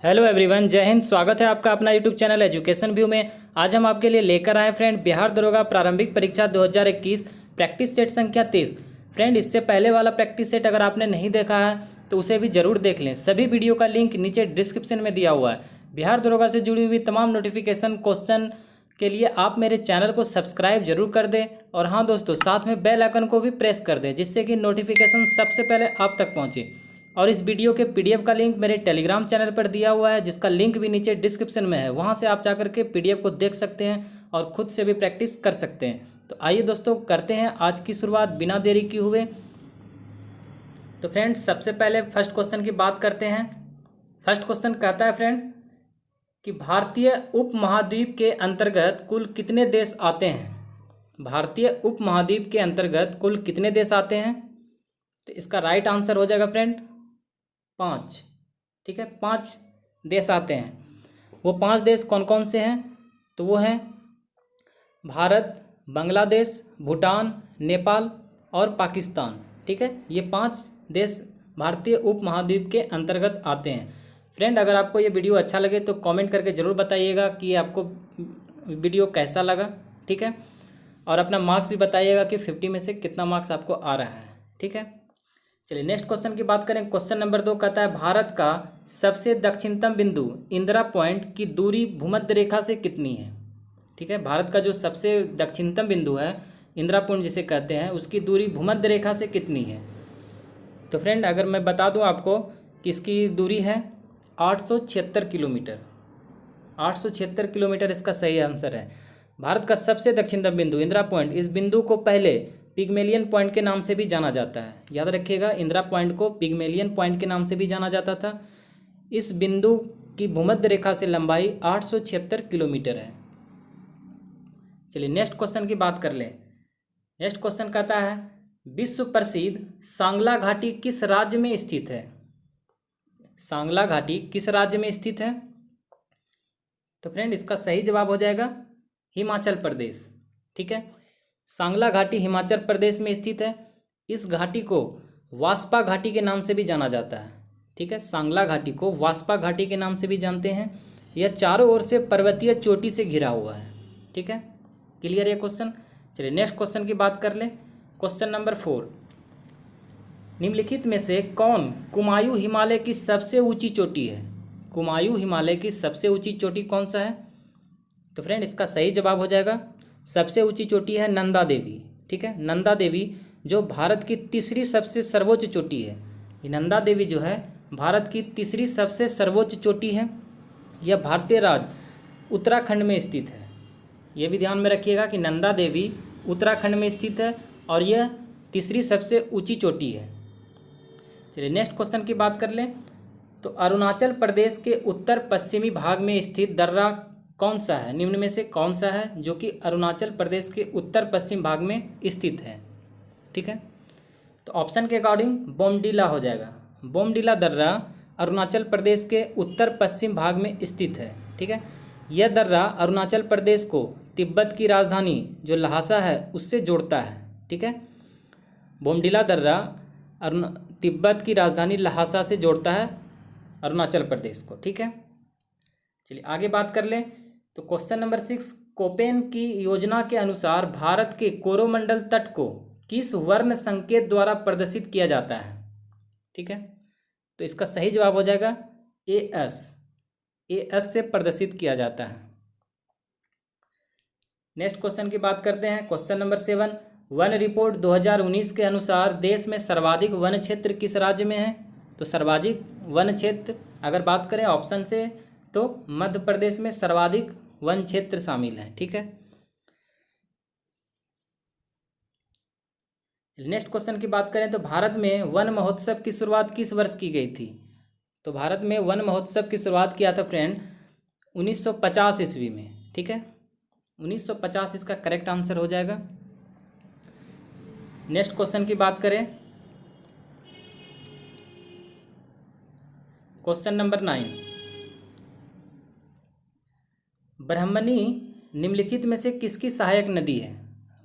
Hello everyone, जय हिंद। स्वागत है आपका अपना यूट्यूब चैनल एजुकेशन व्यू में। आज हम आपके लिए लेकर आए फ्रेंड बिहार दरोगा प्रारंभिक परीक्षा 2021 प्रैक्टिस सेट संख्या 23। फ्रेंड, इससे पहले वाला प्रैक्टिस सेट अगर आपने नहीं देखा है तो उसे भी जरूर देख लें। सभी वीडियो का लिंक नीचे डिस्क्रिप्शन में दिया हुआ है। बिहार दरोगा से जुड़ी हुई तमाम नोटिफिकेशन क्वेश्चन के लिए आप मेरे चैनल को सब्सक्राइब जरूर कर दें। और हाँ दोस्तों, साथ में बेल आइकन को भी प्रेस कर दें जिससे कि नोटिफिकेशन सबसे पहले आप तक पहुँचे। और इस वीडियो के पीडीएफ का लिंक मेरे टेलीग्राम चैनल पर दिया हुआ है, जिसका लिंक भी नीचे डिस्क्रिप्शन में है। वहां से आप जाकर के पीडीएफ को देख सकते हैं और खुद से भी प्रैक्टिस कर सकते हैं। तो आइए दोस्तों, करते हैं आज की शुरुआत बिना देरी किए हुए। तो फ्रेंड्स, सबसे पहले फर्स्ट क्वेश्चन की बात करते हैं। फर्स्ट क्वेश्चन कहता है फ्रेंड कि भारतीय उपमहाद्वीप के अंतर्गत कुल कितने देश आते हैं। भारतीय उपमहाद्वीप के अंतर्गत कुल कितने देश आते हैं? तो इसका राइट आंसर हो जाएगा फ्रेंड 5। ठीक है, 5 देश आते हैं। वो 5 देश कौन कौन से हैं? तो वो हैं भारत, बांग्लादेश, भूटान, नेपाल और पाकिस्तान। ठीक है, ये 5 देश भारतीय उपमहाद्वीप के अंतर्गत आते हैं। फ्रेंड, अगर आपको ये वीडियो अच्छा लगे तो कमेंट करके ज़रूर बताइएगा कि ये आपको वीडियो कैसा लगा। ठीक है, और अपना मार्क्स भी बताइएगा कि 50 में से कितना मार्क्स आपको आ रहा है। ठीक है, चलिए नेक्स्ट क्वेश्चन की बात करें। क्वेश्चन नंबर 2 कहता है भारत का सबसे दक्षिणतम बिंदु इंदिरा पॉइंट की दूरी भूमध्य रेखा से कितनी है। ठीक है, भारत का जो सबसे दक्षिणतम बिंदु है इंदिरा पॉइंट जिसे कहते हैं, उसकी दूरी भूमध्य रेखा से कितनी है। तो फ्रेंड, अगर मैं बता दूं आपको कि इसकी दूरी है 876 किलोमीटर। 876 किलोमीटर इसका सही आंसर है। भारत का सबसे दक्षिणतम बिंदु इंदिरा पॉइंट, इस बिंदु को पहले पिग्मेलियन पॉइंट के नाम से भी जाना जाता है। याद रखिएगा, इंदिरा पॉइंट को पिग्मेलियन पॉइंट के नाम से भी जाना जाता था। इस बिंदु की भूमध्य रेखा से लंबाई 876 किलोमीटर है। चलिए नेक्स्ट क्वेश्चन की बात कर लें। नेक्स्ट क्वेश्चन कहता है विश्व प्रसिद्ध सांगला घाटी किस राज्य में स्थित है। सांगला घाटी किस राज्य में स्थित है? तो फ्रेंड, इसका सही जवाब हो जाएगा हिमाचल प्रदेश। ठीक है, सांगला घाटी हिमाचल प्रदेश में स्थित है। इस घाटी को वास्पा घाटी के नाम से भी जाना जाता है। ठीक है, सांगला घाटी को वास्पा घाटी के नाम से भी जानते हैं। यह चारों ओर से पर्वतीय चोटी से घिरा हुआ है। ठीक है, क्लियर है क्वेश्चन। चलिए नेक्स्ट क्वेश्चन की बात कर लें। क्वेश्चन नंबर 4, निम्नलिखित में से कौन कुमायूं हिमालय की सबसे ऊंची चोटी है। कुमायूं हिमालय की सबसे ऊंची चोटी कौन सा है? तो फ्रेंड, इसका सही जवाब हो जाएगा सबसे ऊंची चोटी है नंदा देवी। ठीक है, नंदा देवी जो भारत की तीसरी सबसे सर्वोच्च चोटी है। ये नंदा देवी जो है भारत की तीसरी सबसे सर्वोच्च चोटी है। यह भारतीय राज्य उत्तराखंड में स्थित है। यह भी ध्यान में रखिएगा कि नंदा देवी उत्तराखंड में स्थित है और यह तीसरी सबसे ऊंची चोटी है। चलिए नेक्स्ट क्वेश्चन की बात कर लें। तो अरुणाचल प्रदेश के उत्तर पश्चिमी भाग में स्थित दर्रा कौन सा है? निम्न में से कौन सा है जो कि अरुणाचल प्रदेश के उत्तर पश्चिम भाग में स्थित है? ठीक है, तो ऑप्शन के अकॉर्डिंग बोमडीला हो जाएगा। बोमडीला दर्रा अरुणाचल प्रदेश के उत्तर पश्चिम भाग में स्थित है। ठीक है, यह दर्रा अरुणाचल प्रदेश को तिब्बत की राजधानी जो लहासा है उससे जोड़ता है। ठीक है, बोमडीला दर्रा तिब्बत की राजधानी लहासा से जोड़ता है अरुणाचल प्रदेश को। ठीक है, चलिए आगे बात कर लें। तो क्वेश्चन नंबर 6, कोपेन की योजना के अनुसार भारत के कोरोमंडल तट को किस वर्ण संकेत द्वारा प्रदर्शित किया जाता है? ठीक है, तो इसका सही जवाब हो जाएगा AS। AS से प्रदर्शित किया जाता है। नेक्स्ट क्वेश्चन की बात करते हैं। क्वेश्चन नंबर 7, वन रिपोर्ट 2019 के अनुसार देश में सर्वाधिक वन क्षेत्र किस राज्य में है? तो सर्वाधिक वन क्षेत्र अगर बात करें ऑप्शन से तो मध्य प्रदेश में सर्वाधिक वन क्षेत्र शामिल है। ठीक है, नेक्स्ट क्वेश्चन की बात करें तो भारत में वन महोत्सव की शुरुआत किस वर्ष की गई थी? तो भारत में वन महोत्सव की शुरुआत किया था फ्रेंड 1950 ईस्वी में। ठीक है, 1950 इसका करेक्ट आंसर हो जाएगा। नेक्स्ट क्वेश्चन की बात करें। क्वेश्चन नंबर 9, ब्रह्मणी निम्नलिखित में से किसकी सहायक नदी है?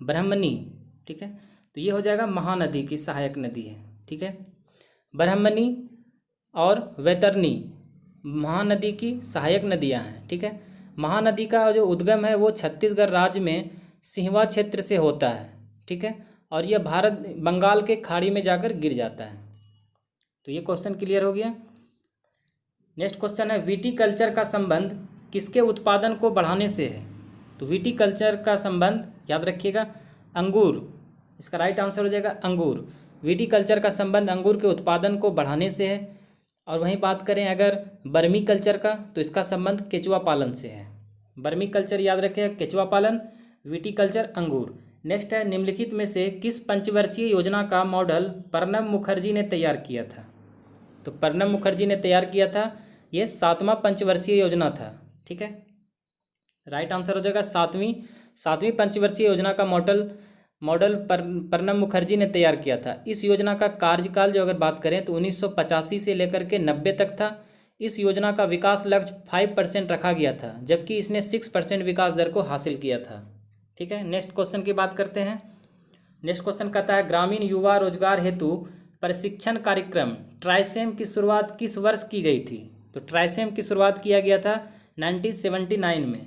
ब्रह्मणी, ठीक है, तो ये हो जाएगा महानदी की सहायक नदी है। ठीक है, ब्रह्मणी और वैतरणी महानदी की सहायक नदियां हैं। ठीक है, महानदी का जो उद्गम है वो छत्तीसगढ़ राज्य में सिंहवा क्षेत्र से होता है। ठीक है, और यह भारत बंगाल के खाड़ी में जाकर गिर जाता है। तो ये क्वेश्चन क्लियर हो गया। नेक्स्ट क्वेश्चन है, विटीकल्चर का संबंध किसके उत्पादन को बढ़ाने से है? तो विटीकल्चर का संबंध याद रखिएगा अंगूर, इसका राइट आंसर हो जाएगा अंगूर। विटीकल्चर का संबंध अंगूर के उत्पादन को बढ़ाने से है। और वहीं बात करें अगर बर्मी कल्चर का, तो इसका संबंध केचुआ पालन से है। बर्मी कल्चर याद रखिएगा केचुआ पालन, विटीकल्चर अंगूर। नेक्स्ट है, निम्नलिखित में से किस पंचवर्षीय योजना का मॉडल प्रणब मुखर्जी ने तैयार किया था? तो प्रणब मुखर्जी ने तैयार किया था, यह 7वां पंचवर्षीय योजना था। ठीक है, राइट आंसर हो जाएगा सातवीं पंचवर्षीय योजना का मॉडल प्रणब मुखर्जी ने तैयार किया था। इस योजना का कार्यकाल जो अगर बात करें तो 1985 से लेकर के 90 तक था। इस योजना का विकास लक्ष्य 5% रखा गया था, जबकि इसने 6% विकास दर को हासिल किया था। ठीक है, नेक्स्ट क्वेश्चन की बात करते हैं। नेक्स्ट क्वेश्चन कहता है, ग्रामीण युवा रोजगार हेतु प्रशिक्षण कार्यक्रम ट्राइसेम की शुरुआत किस वर्ष की गई थी? तो ट्राइसेम की शुरुआत किया गया था 1979 में।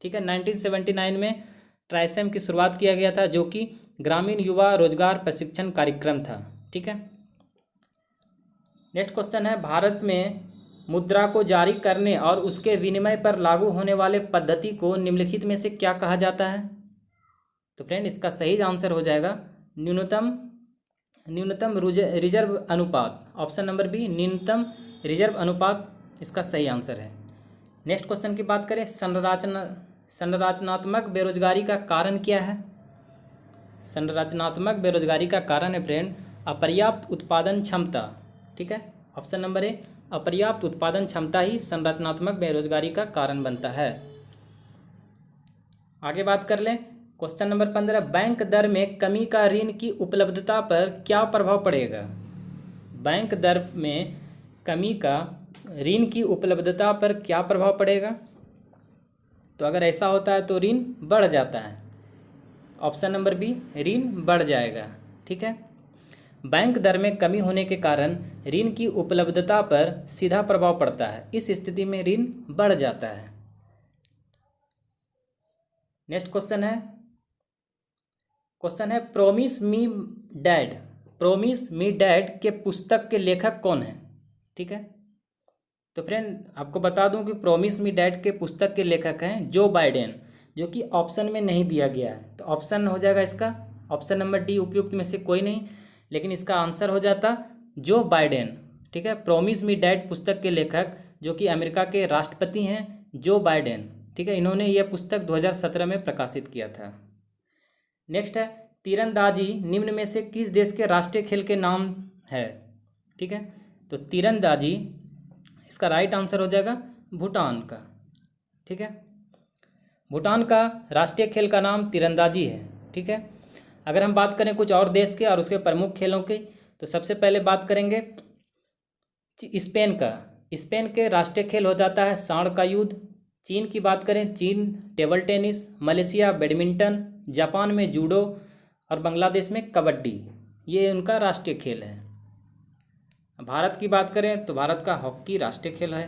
ठीक है, 1979 में ट्राइसेम की शुरुआत किया गया था, जो कि ग्रामीण युवा रोजगार प्रशिक्षण कार्यक्रम था। ठीक है, नेक्स्ट क्वेश्चन है, भारत में मुद्रा को जारी करने और उसके विनिमय पर लागू होने वाले पद्धति को निम्नलिखित में से क्या कहा जाता है? तो फ्रेंड इसका सही आंसर हो जाएगा न्यूनतम रिजर्व अनुपात। ऑप्शन नंबर बी, न्यूनतम रिजर्व अनुपात इसका सही आंसर है। नेक्स्ट क्वेश्चन की बात करें, संरचनात्मक बेरोजगारी का कारण क्या है? संरचनात्मक बेरोजगारी का कारण है फ्रेंड अपर्याप्त उत्पादन क्षमता। ठीक है, ऑप्शन नंबर ए, अपर्याप्त उत्पादन क्षमता ही संरचनात्मक बेरोजगारी का कारण बनता है। आगे बात कर लें, क्वेश्चन नंबर 15, बैंक दर में कमी का ऋण की उपलब्धता पर क्या प्रभाव पड़ेगा? बैंक दर में कमी का ऋण की उपलब्धता पर क्या प्रभाव पड़ेगा? तो अगर ऐसा होता है तो ऋण बढ़ जाता है। ऑप्शन नंबर बी, ऋण बढ़ जाएगा। ठीक है, बैंक दर में कमी होने के कारण ऋण की उपलब्धता पर सीधा प्रभाव पड़ता है। इस स्थिति में ऋण बढ़ जाता है। नेक्स्ट क्वेश्चन है प्रॉमिस मी डैड के पुस्तक के लेखक कौन है? ठीक है, तो फ्रेंड आपको बता दूं कि प्रॉमिस मी डैड के पुस्तक के लेखक हैं जो बाइडेन, जो कि ऑप्शन में नहीं दिया गया है। तो ऑप्शन हो जाएगा इसका ऑप्शन नंबर डी, उपयुक्त में से कोई नहीं, लेकिन इसका आंसर हो जाता जो बाइडेन। ठीक है, प्रॉमिस मी डैड पुस्तक के लेखक जो कि अमेरिका के राष्ट्रपति हैं जो बाइडेन। ठीक है, इन्होंने यह पुस्तक 2017 में प्रकाशित किया था। नेक्स्ट है, तीरंदाजी निम्न में से किस देश के राष्ट्रीय खेल के नाम है? ठीक है, तो तीरंदाजी इसका राइट आंसर हो जाएगा भूटान का। ठीक है, भूटान का राष्ट्रीय खेल का नाम तीरंदाजी है। ठीक है, अगर हम बात करें कुछ और देश के और उसके प्रमुख खेलों की, तो सबसे पहले बात करेंगे स्पेन का। स्पेन के राष्ट्रीय खेल हो जाता है सांड का युद्ध। चीन की बात करें, चीन table tennis, Malaysia badminton, Japan में जूडो और बांग्लादेश में कबड्डी, ये उनका राष्ट्रीय खेल है। भारत की बात करें तो भारत का हॉकी राष्ट्रीय खेल है।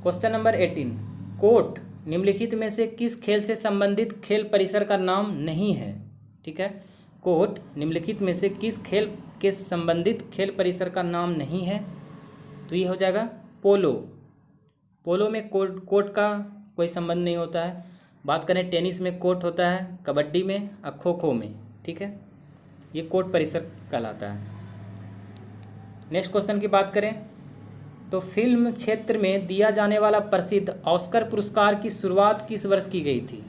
क्वेश्चन नंबर 18, कोर्ट निम्नलिखित में से किस खेल से संबंधित खेल परिसर का नाम नहीं है? ठीक है, कोर्ट निम्नलिखित में से किस खेल के संबंधित खेल परिसर का नाम नहीं है? तो ये हो जाएगा पोलो। पोलो में कोर्ट का कोई संबंध नहीं होता है। बात करें टेनिस में कोर्ट होता है, कबड्डी में और खो खो में। ठीक है, ये कोर्ट परिसर कहलाता है। नेक्स्ट क्वेश्चन की बात करें तो फिल्म क्षेत्र में दिया जाने वाला प्रसिद्ध ऑस्कर पुरस्कार की शुरुआत किस वर्ष की गई थी?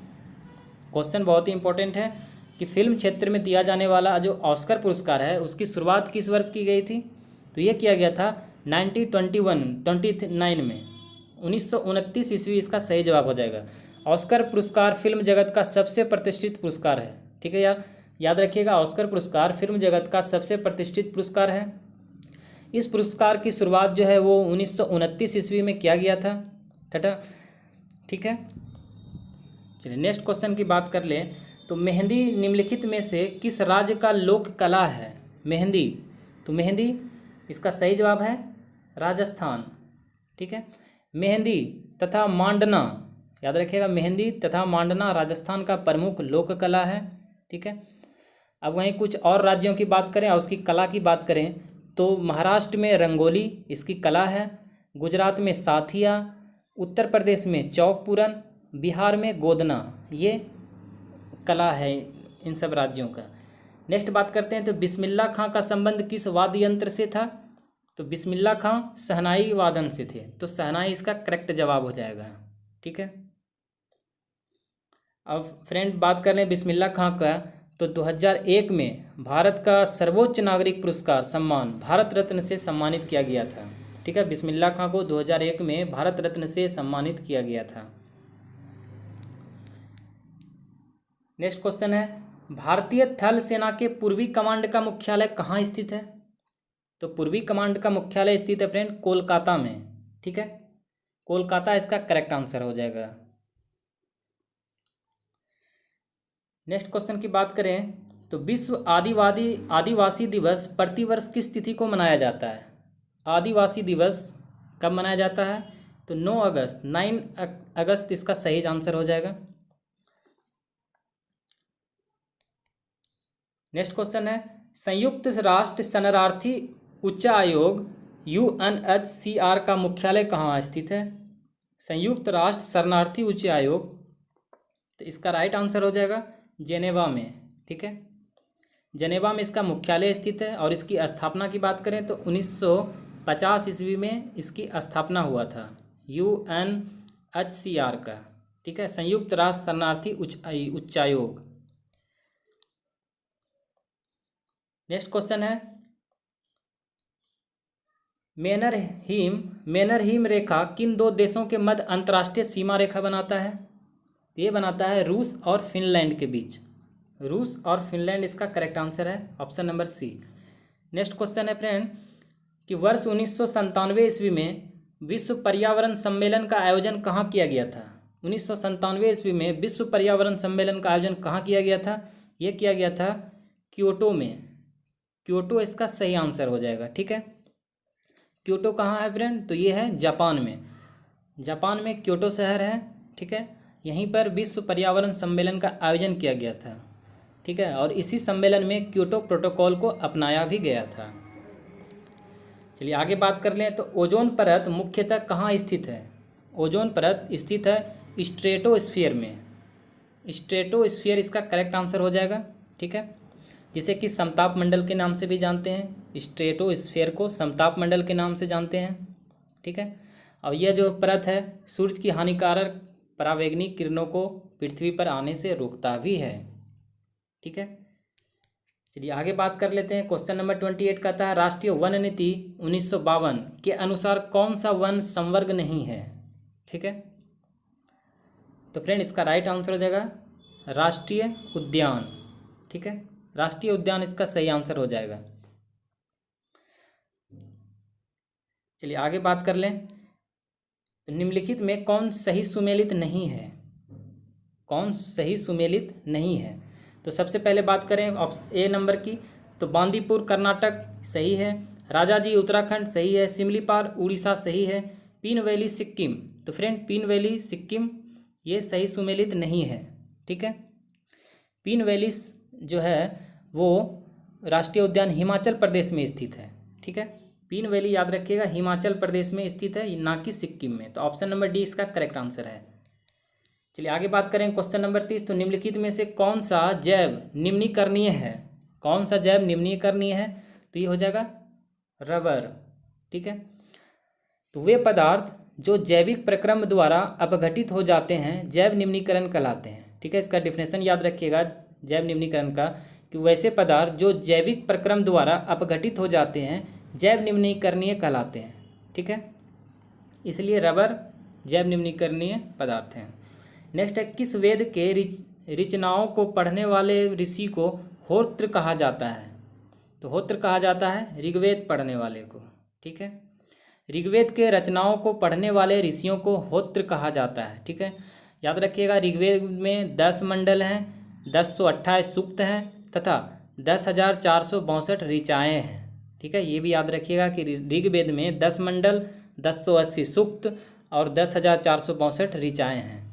क्वेश्चन बहुत ही इंपॉर्टेंट है कि फिल्म क्षेत्र में दिया जाने वाला जो ऑस्कर पुरस्कार है उसकी शुरुआत किस वर्ष की गई थी? तो ये किया गया था 1929 में, 1929 ईस्वी इसका सही जवाब हो जाएगा। ऑस्कर पुरस्कार फिल्म जगत का सबसे प्रतिष्ठित पुरस्कार है। ठीक है, याद रखिएगा, ऑस्कर पुरस्कार फिल्म जगत का सबसे प्रतिष्ठित पुरस्कार है। इस पुरस्कार की शुरुआत जो है वो 1929 ईस्वी में किया गया था टाटा। ठीक है, चलिए नेक्स्ट क्वेश्चन की बात कर लें तो मेहंदी निम्नलिखित में से किस राज्य का लोक कला है? मेहंदी, तो मेहंदी इसका सही जवाब है राजस्थान। ठीक है। मेहंदी तथा मांडना, याद रखिएगा, मेहंदी तथा मांडना राजस्थान का प्रमुख लोक कला है। ठीक है। अब वहीं कुछ और राज्यों की बात करें और उसकी कला की बात करें तो महाराष्ट्र में रंगोली इसकी कला है, गुजरात में साथिया, उत्तर प्रदेश में चौक पूरन, बिहार में गोदना, ये कला है इन सब राज्यों का। नेक्स्ट बात करते हैं तो बिस्मिल्लाह खां का संबंध किस वाद्य यंत्र से था? तो बिस्मिल्लाह खां शहनाई वादन से थे, तो शहनाई इसका करेक्ट जवाब हो जाएगा। ठीक है। अब फ्रेंड बात कर रहे हैं बिस्मिल्लाह खां का, तो 2001 में भारत का सर्वोच्च नागरिक पुरस्कार सम्मान भारत रत्न से सम्मानित किया गया था। ठीक है। बिस्मिल्लाह खां को 2001 में भारत रत्न से सम्मानित किया गया था। नेक्स्ट क्वेश्चन है, भारतीय थल सेना के पूर्वी कमांड का मुख्यालय कहाँ स्थित है? तो पूर्वी कमांड का मुख्यालय स्थित है फ्रेंड कोलकाता में। ठीक है। कोलकाता इसका करेक्ट आंसर हो जाएगा। नेक्स्ट क्वेश्चन की बात करें तो विश्व आदिवासी दिवस प्रतिवर्ष किस तिथि को मनाया जाता है? आदिवासी दिवस कब मनाया जाता है? तो 9 अगस्त, 9 अगस्त इसका सही आंसर हो जाएगा। नेक्स्ट क्वेश्चन है, संयुक्त राष्ट्र शरणार्थी उच्चायोग UNHCR का मुख्यालय कहाँ स्थित है? संयुक्त राष्ट्र शरणार्थी उच्च आयोग, तो इसका राइट आंसर हो जाएगा जेनेवा में। ठीक है। जेनेवा में इसका मुख्यालय स्थित है और इसकी स्थापना की बात करें तो 1950 ईस्वी में इसकी स्थापना हुआ था UNHCR का। ठीक है। संयुक्त राष्ट्र शरणार्थी उच्चायोग। नेक्स्ट क्वेश्चन है, मेनरहीम रेखा किन दो देशों के मध्य अंतर्राष्ट्रीय सीमा रेखा बनाता है? ये बनाता है रूस और फिनलैंड के बीच। रूस और फिनलैंड इसका करेक्ट आंसर है, option number C. Next question है फ्रेंड कि वर्ष 1997 ईस्वी में विश्व पर्यावरण सम्मेलन का आयोजन कहाँ किया गया था? 1997 ईस्वी में विश्व पर्यावरण सम्मेलन का आयोजन कहाँ किया गया था? ये किया गया था क्योटो में। क्योटो इसका सही आंसर हो जाएगा। ठीक है। क्योटो कहाँ है फ्रेंड? तो ये है जापान में। जापान में क्योटो शहर है। ठीक है। यहीं पर विश्व पर्यावरण सम्मेलन का आयोजन किया गया था। ठीक है। और इसी सम्मेलन में क्योटो प्रोटोकॉल को अपनाया भी गया था। चलिए आगे बात कर लें तो ओजोन परत मुख्यतः कहाँ स्थित है? ओजोन परत स्थित है स्ट्रेटोस्फीयर में। स्ट्रेटोस्फीयर इसका करेक्ट आंसर हो जाएगा। ठीक है। जिसे कि समताप मंडल के नाम से भी जानते हैं। स्ट्रेटोस्फीयर को समताप मंडल के नाम से जानते हैं। ठीक है। और यह जो परत है सूर्य की हानिकारक परावैंगनिक किरणों को पृथ्वी पर आने से रोकता भी है। ठीक है। चलिए आगे बात कर लेते हैं। क्वेश्चन नंबर 28 कहता है, राष्ट्रीय वन नीति 1952 के अनुसार कौन सा वन संवर्ग नहीं है? ठीक है। तो फ्रेंड इसका राइट आंसर हो जाएगा राष्ट्रीय उद्यान। ठीक है। राष्ट्रीय उद्यान इसका सही आंसर हो जाएगा। चलिए आगे बात कर लें तो निम्नलिखित में कौन सही सुमेलित नहीं है? कौन सही सुमेलित नहीं है? तो सबसे पहले बात करें ए नंबर की, तो बांदीपुर कर्नाटक सही है, राजाजी उत्तराखंड सही है, सिमलीपाल उड़ीसा सही है, पीन वैली सिक्किम, तो फ्रेंड पीन वैली सिक्किम ये सही सुमेलित नहीं है। ठीक है। पीन वैली जो है वो राष्ट्रीय उद्यान हिमाचल प्रदेश में स्थित है। ठीक है। पीन वैली याद रखिएगा हिमाचल प्रदेश में स्थित है, ना कि सिक्किम में। तो ऑप्शन नंबर डी इसका करेक्ट आंसर है। चलिए आगे बात करें क्वेश्चन नंबर 30, तो निम्नलिखित में से कौन सा जैव निम्नीकरणीय है? कौन सा जैव निम्नीकरणीय है? तो ये हो जाएगा रबर। ठीक है। तो वे पदार्थ जो जैविक प्रक्रम द्वारा अपघटित हो जाते हैं जैव निम्नीकरण कहलाते हैं। ठीक है। इसका डिफिनेशन याद रखिएगा जैव निम्नीकरण का, कि वैसे पदार्थ जो जैविक प्रक्रम द्वारा अपघटित हो जाते हैं जैव निम्नीकरणीय कहलाते हैं। ठीक है। इसलिए रबर जैव निम्नीकरणीय पदार्थ हैं। नेक्स्ट है, किस वेद के रचनाओं को पढ़ने वाले ऋषि को होत्र कहा जाता है? तो होत्र कहा जाता है ऋग्वेद पढ़ने वाले को। ठीक है। ऋग्वेद के रचनाओं को पढ़ने वाले ऋषियों को होत्र कहा जाता है। ठीक है। याद रखिएगा ऋग्वेद में 10 मंडल हैं, 1028 सूक्त हैं तथा 10,462 ऋचाएँ हैं। ठीक है। ये भी याद रखिएगा कि ऋग्वेद में 10 मंडल, 1080 सूक्त और 10,462 ऋचाएँ हैं।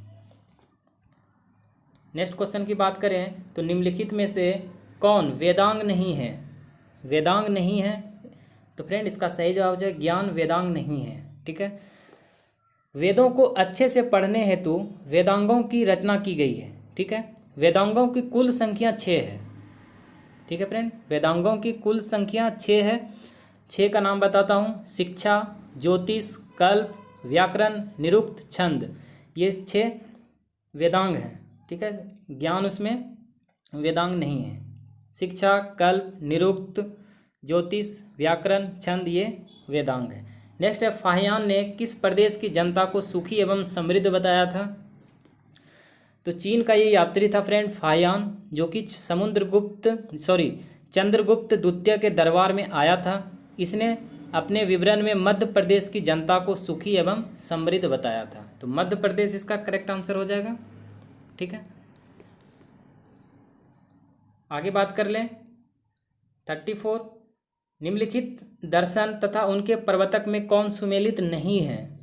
नेक्स्ट क्वेश्चन की बात करें तो निम्नलिखित में से कौन वेदांग नहीं है? वेदांग नहीं है तो फ्रेंड इसका सही जवाब है ज्ञान वेदांग नहीं है। ठीक है, वेदों को अच्छे से पढ़ने हेतु वेदांगों की रचना की गई है। ठीक है, वेदांगों की कुल संख्या 6 है। ठीक है फ्रेंड, वेदांगों की कुल संख्या 6 है। 6 का नाम बताता हूँ, शिक्षा, ज्योतिष, कल्प, व्याकरण, निरुक्त, छंद, ये 6 वेदांग हैं। ठीक है, ज्ञान उसमें वेदांग नहीं है। शिक्षा, कल्प, निरुक्त, ज्योतिष, व्याकरण, छंद ये वेदांग है। नेक्स्ट है, फाहियान ने किस प्रदेश की जनता को सुखी एवं समृद्ध बताया था? तो चीन का ये यात्री था फ्रेंड फाहियान, जो कि चंद्रगुप्त द्वितीय के दरबार में आया था। इसने अपने विवरण में मध्य प्रदेश की जनता को सुखी एवं समृद्ध बताया था। तो मध्य प्रदेश इसका करेक्ट आंसर हो जाएगा। ठीक है, आगे बात कर लें 34। निम्नलिखित दर्शन तथा उनके प्रवर्तक में कौन सुमेलित नहीं है?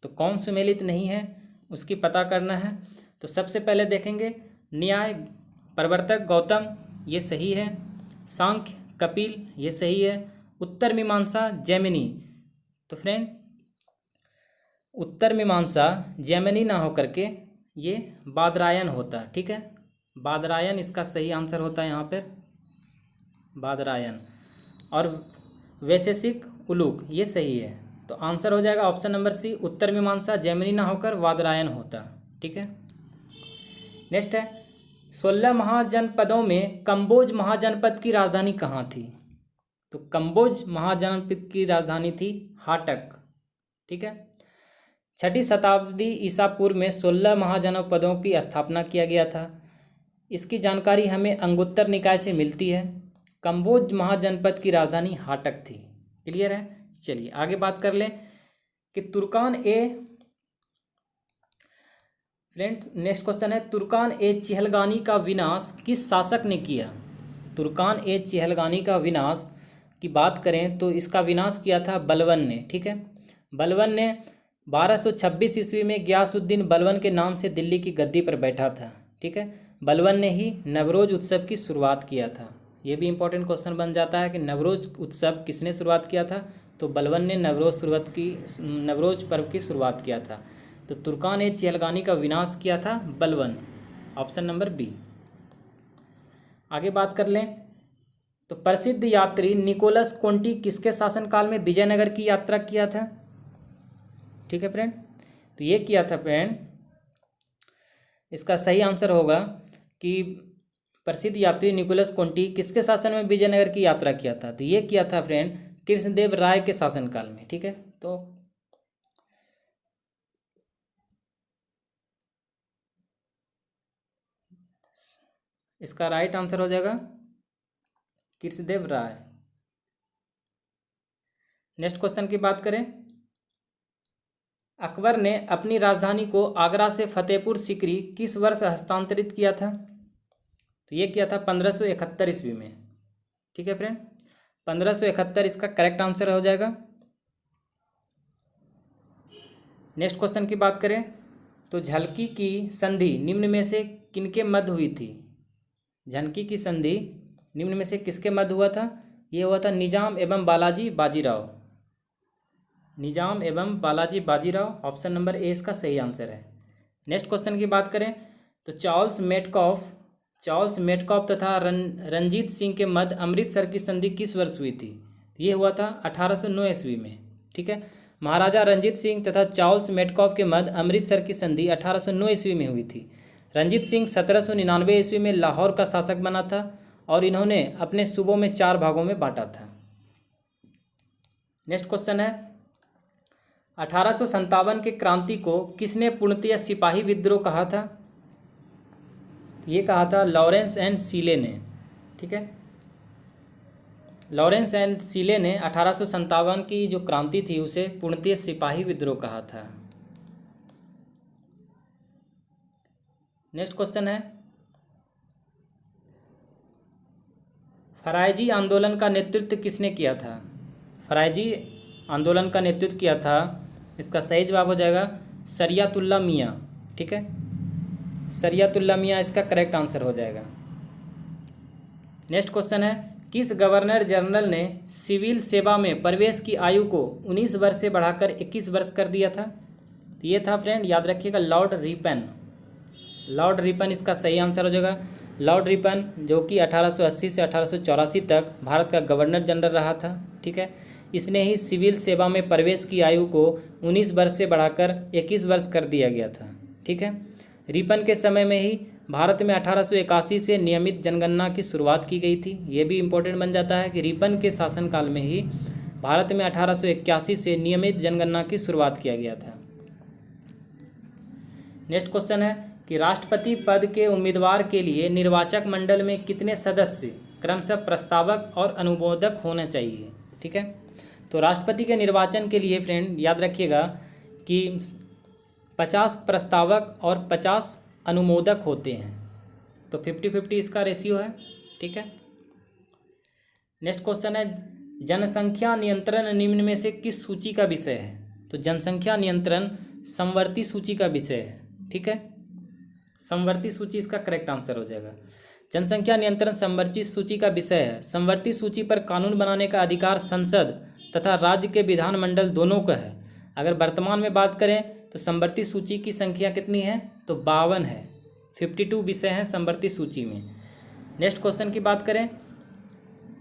तो कौन सुमेलित नहीं है उसकी पता करना है। तो सबसे पहले देखेंगे न्याय प्रवर्तक गौतम, ये सही है। सांख्य कपिल, ये सही है। उत्तर मीमांसा जैमिनी, तो फ्रेंड उत्तर मीमांसा जैमिनी ना होकर के ये बादरायन होता है। ठीक है, बादरायन इसका सही आंसर होता है यहाँ पर, बादरायन। और वैशेषिक उलूक, ये सही है। तो आंसर हो जाएगा ऑप्शन नंबर सी, उत्तर मीमांसा जैमिनी ना होकर बादरायन होता। ठीक है, नेक्स्ट है 16 महाजनपदों में कंबोज महाजनपद की राजधानी कहाँ थी? तो कंबोज महाजनपद की राजधानी थी हाटक। ठीक है, 6ठी शताब्दी ईसा पूर्व में 16 महाजनपदों की स्थापना किया गया था। इसकी जानकारी हमें अंगुत्तर निकाय से मिलती है। कंबोज महाजनपद की राजधानी हाटक थी। क्लियर है? चलिए आगे बात कर लें कि तुर्कान ए फ्रेंड नेक्स्ट क्वेश्चन है, तुर्कान ए चहलगानी का विनाश किस शासक ने किया? तुर्कान ए चहलगानी का विनाश की बात करें तो इसका विनाश किया था बलबन ने। ठीक है, बलबन ने 1226 ईस्वी में गियासुद्दीन बलबन के नाम से दिल्ली की गद्दी पर बैठा था। ठीक है, बलबन ने ही नवरोज उत्सव की शुरुआत किया था। ये भी इंपॉर्टेंट क्वेश्चन बन जाता है कि नवरोज उत्सव किसने शुरुआत किया था? तो बलबन ने नवरोज पर्व की शुरुआत किया था। तो तुर्कान ए चहलगानी का विनाश किया था बलबन, ऑप्शन नंबर बी। आगे बात कर लें तो प्रसिद्ध यात्री निकोलस कोंटी किसके शासनकाल में विजयनगर की यात्रा किया था? ठीक है फ्रेंड, तो ये किया था फ्रेंड, इसका सही आंसर होगा कि प्रसिद्ध यात्री निकोलस कोंटी किसके शासन में विजयनगर की यात्रा किया था? तो ये किया था फ्रेंड कृष्णदेव राय के शासनकाल में। ठीक है, तो इसका राइट आंसर हो जाएगा कृष्णदेव राय। नेक्स्ट क्वेश्चन की बात करें, अकबर ने अपनी राजधानी को आगरा से फतेहपुर सीकरी किस वर्ष हस्तांतरित किया था? तो ये किया था 1571 ईस्वी में। ठीक है फ्रेंड, 1571 इसका करेक्ट आंसर हो जाएगा। नेक्स्ट क्वेश्चन की बात करें तो झलकी की संधि निम्न में से किनके मध्य हुई थी? झलकी की संधि निम्न में से किसके मध्य हुआ था? ये हुआ था निजाम एवं बालाजी बाजीराव। निजाम एवं Balaji Bajirao, option number A इसका सही आंसर है। नेक्स्ट क्वेश्चन की बात करें तो चार्ल्स मेटकॉफ तथा रंजीत सिंह के मध्य अमृतसर की संधि किस वर्ष हुई थी? ये हुआ था 1809 ईस्वी में। ठीक है, महाराजा रंजीत सिंह तथा चार्ल्स मेटकॉफ के मध्य अमृतसर की संधि 1809 ईस्वी में हुई थी। रंजीत सिंह 1799 ईस्वी में लाहौर का शासक बना था और इन्होंने अपने सूबों में 4 भागों में बांटा था। नेक्स्ट क्वेश्चन है 1857 के क्रांति को किसने पूर्णतः सिपाही विद्रोह कहा था? ये कहा था लॉरेंस एंड सीले ने। ठीक है, लॉरेंस एंड सीले ने 1857 की जो क्रांति थी उसे पूर्णतः सिपाही विद्रोह कहा था। नेक्स्ट क्वेश्चन है फरायजी आंदोलन का नेतृत्व किसने किया था? फरायजी आंदोलन का नेतृत्व किया था? इसका सही जवाब हो जाएगा शरियतुल्लाह मियाँ। ठीक है, शरियतुल्लाह मियाँ इसका करेक्ट आंसर हो जाएगा। नेक्स्ट क्वेश्चन है, किस गवर्नर जनरल ने सिविल सेवा में प्रवेश की आयु को 19 वर्ष से बढ़ाकर 21 वर्ष कर दिया था? तो ये था फ्रेंड, याद रखिएगा, लॉर्ड रिपन। लॉर्ड रिपन इसका सही आंसर हो जाएगा। लॉर्ड रिपन जो कि 1880 से 1884 तक भारत का गवर्नर जनरल रहा था। ठीक है, इसने ही सिविल सेवा में प्रवेश की आयु को 19 वर्ष से बढ़ाकर 21 वर्ष कर दिया गया था। ठीक है, रिपन के समय में ही भारत में 1881 से नियमित जनगणना की शुरुआत की गई थी। ये भी इम्पोर्टेंट बन जाता है कि रिपन के शासनकाल में ही भारत में 1881 से नियमित जनगणना की शुरुआत किया गया था। नेक्स्ट क्वेश्चन है कि राष्ट्रपति पद के उम्मीदवार के लिए निर्वाचक मंडल में कितने सदस्य क्रमशः प्रस्तावक और अनुमोदक होना चाहिए? ठीक है, तो राष्ट्रपति के निर्वाचन के लिए फ्रेंड याद रखिएगा कि 50 प्रस्तावक और 50 अनुमोदक होते हैं, तो 50-50 इसका रेशियो है। ठीक है, नेक्स्ट क्वेश्चन है, जनसंख्या नियंत्रण निम्न में से किस सूची का विषय है? तो जनसंख्या नियंत्रण समवर्ती सूची का विषय है। ठीक है, समवर्ती सूची इसका करेक्ट आंसर हो जाएगा। जनसंख्या नियंत्रण समवर्ती सूची का विषय है। समवर्ती सूची पर कानून बनाने का अधिकार संसद तथा राज्य के विधानमंडल दोनों का है। अगर वर्तमान में बात करें तो समवर्ती सूची की संख्या कितनी है? तो 52 है। 52 विषय हैं समवर्ती सूची में। नेक्स्ट क्वेश्चन की बात करें,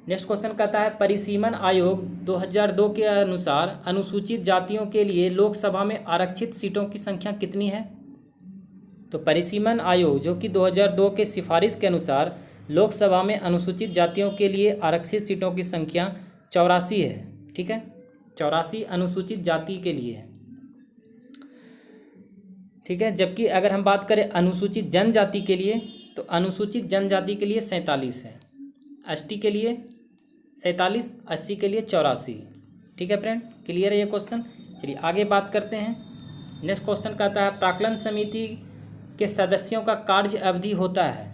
नेक्स्ट क्वेश्चन कहता है, परिसीमन आयोग 2002 के अनुसार अनुसूचित जातियों के लिए लोकसभा में आरक्षित सीटों की संख्या कितनी है? तो परिसीमन आयोग जो कि 2002 के सिफारिश के अनुसार लोकसभा में अनुसूचित जातियों के लिए आरक्षित सीटों की संख्या 84 है। ठीक है, 84 अनुसूचित जाति के लिए है। ठीक है, जबकि अगर हम बात करें अनुसूचित जनजाति के लिए तो अनुसूचित जनजाति के लिए 47 है, एसटी के लिए 47, एससी के लिए 84। ठीक है फ्रेंड, क्लियर है ये क्वेश्चन। चलिए आगे बात करते हैं। नेक्स्ट क्वेश्चन कहता है, प्राक्कलन समिति के सदस्यों का कार्य अवधि होता है?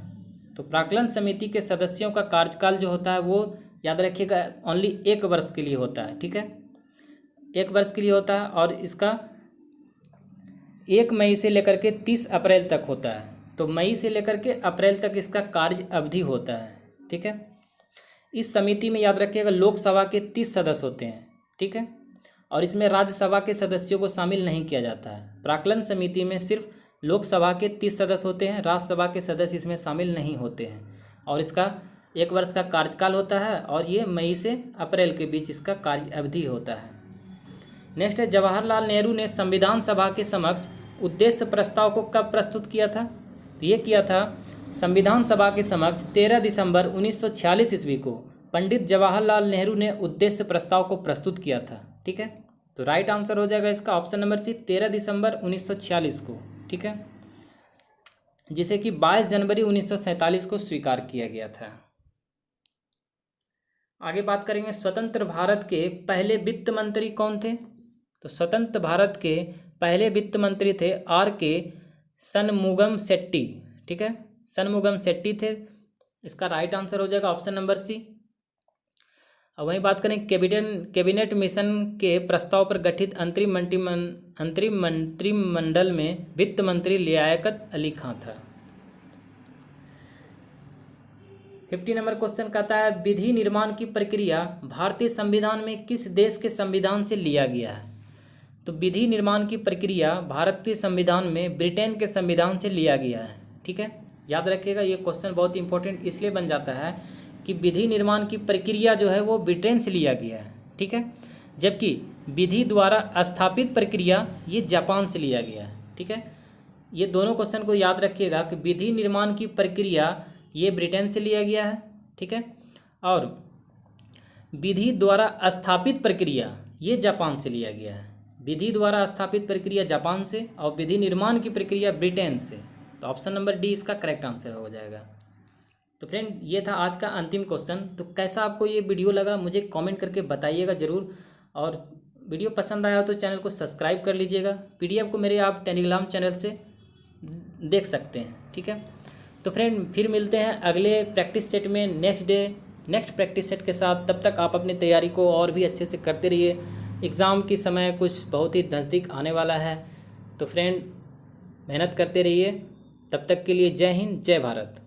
तो प्राक्कलन समिति के सदस्यों का कार्यकाल जो होता है वो याद रखिएगा ओनली 1 वर्ष के लिए होता है। ठीक है, 1 वर्ष के लिए होता है और इसका 1 मई से लेकर के 30 अप्रैल तक होता है। तो मई से लेकर के अप्रैल तक इसका कार्य अवधि होता है। ठीक है, इस समिति में याद रखिएगा लोकसभा के 30 सदस्य होते हैं। ठीक है, और इसमें राज्यसभा के सदस्यों को शामिल नहीं किया जाता है। प्राक्कलन समिति में सिर्फ लोकसभा के 30 सदस्य होते हैं, राज्यसभा के सदस्य इसमें शामिल नहीं होते हैं और इसका 1 वर्ष का कार्यकाल होता है और ये मई से अप्रैल के बीच इसका कार्य अवधि होता है। नेक्स्ट है, जवाहरलाल नेहरू ने संविधान सभा के समक्ष उद्देश्य प्रस्ताव को कब प्रस्तुत किया था? तो ये किया था संविधान सभा के समक्ष 13 दिसंबर 1946 ईस्वी को पंडित जवाहरलाल नेहरू ने उद्देश्य प्रस्ताव को प्रस्तुत किया था। ठीक है, तो राइट आंसर हो जाएगा इसका ऑप्शन नंबर सी, 13 दिसंबर 1946 को। ठीक है, जिसे कि 22 जनवरी 1947 को स्वीकार किया गया था। आगे बात करेंगे, स्वतंत्र भारत के पहले वित्त मंत्री कौन थे? तो स्वतंत्र भारत के पहले वित्त मंत्री थे R.K. शनमुगम शेट्टी। ठीक है, शनमुगम शेट्टी थे। इसका राइट आंसर हो जाएगा ऑप्शन नंबर सी। अब वहीं बात करें कैबिनेट मिशन के प्रस्ताव पर गठित अंतरिम मंत्रिमंडल में वित्त मंत्री लियाकत अली खां था। 50 नंबर क्वेश्चन कहता है, विधि निर्माण की प्रक्रिया भारतीय संविधान में किस देश के संविधान से लिया गया है? तो विधि निर्माण की प्रक्रिया भारतीय संविधान में ब्रिटेन के संविधान से लिया गया है। ठीक है, याद रखिएगा ये क्वेश्चन बहुत इंपॉर्टेंट इसलिए बन जाता है कि विधि निर्माण की प्रक्रिया जो है वो ब्रिटेन से लिया गया है। ठीक है, जबकि विधि द्वारा स्थापित प्रक्रिया ये जापान से लिया गया है। ठीक है, ये दोनों क्वेश्चन को याद रखिएगा कि विधि निर्माण की प्रक्रिया ये ब्रिटेन से लिया गया है। ठीक है, और विधि द्वारा स्थापित प्रक्रिया ये जापान से लिया गया है। विधि द्वारा स्थापित प्रक्रिया जापान से और विधि निर्माण की प्रक्रिया ब्रिटेन से। तो ऑप्शन नंबर डी इसका करेक्ट आंसर हो जाएगा। तो फ्रेंड ये था आज का अंतिम क्वेश्चन। तो कैसा आपको ये वीडियो लगा मुझे कमेंट करके बताइएगा ज़रूर, और वीडियो पसंद आया तो चैनल को सब्सक्राइब कर लीजिएगा। पीडीएफ को मेरे आप टेलीग्राम चैनल से देख सकते हैं। ठीक है, तो फ्रेंड फिर मिलते हैं अगले प्रैक्टिस सेट में नेक्स्ट प्रैक्टिस सेट के साथ। तब तक आप अपनी तैयारी को और भी अच्छे से करते रहिए। एग्ज़ाम की समय कुछ बहुत ही नज़दीक आने वाला है। तो फ्रेंड मेहनत करते रहिए। तब तक के लिए जय हिंद, जय भारत।